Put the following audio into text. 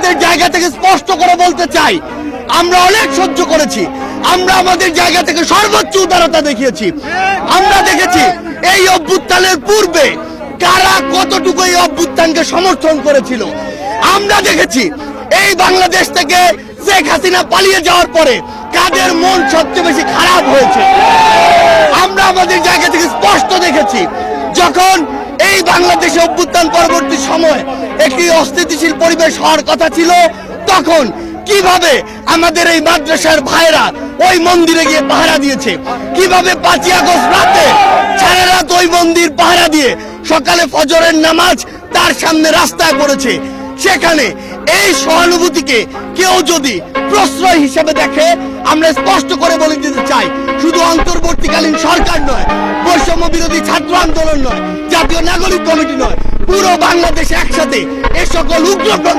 আমাদের জায়গা থেকে স্পষ্ট করে বলতে চাই, আমরা অনেক সহ্য করেছি, আমরা আমাদের জায়গা থেকে সর্বোচ্চ উদারতা দেখিয়েছি। আমরা দেখেছি এই অভ্যুত্থানের পূর্বে কারা কতটুকু এই অভ্যুত্থানকে সমর্থন করেছিল। আমরা দেখেছি এই বাংলাদেশ থেকে শেখ হাসিনা পালিয়ে যাওয়ার পরে কাদের মন সবচেয়ে বেশি খারাপ হয়েছে। আমরা আমাদের জায়গা থেকে স্পষ্ট দেখেছি যখন এই বাংলাদেশে অভ্যুত্থান পরবর্তী সময় একটি অস্থিতিশীল পরিবেশ হওয়ার কথা ছিল, তখন কিভাবে আমাদের এই মাদ্রাসার ভাইরা ওই মন্দিরে গিয়ে পাহারা দিয়েছে, কিভাবে 5ই আগস্ট রাতে সারা রাত ওই মন্দির পাহারা দিয়ে সকালে ফজরের নামাজ তার সামনে রাস্তায় পড়েছে। সেখানে এই সহানুভূতিকে কেউ যদি প্রশ্রয় হিসেবে দেখে, আমরা স্পষ্ট করে বলে দিতে চাই, শুধু অন্তর্বর্তীকালীন সরকার নয়, বৈষম্য বিরোধী ছাত্র আন্দোলন নয়, জাতীয় নাগরিক কমিটি নয়, পুরো বাংলাদেশে একসাথে এ সকল উগ্র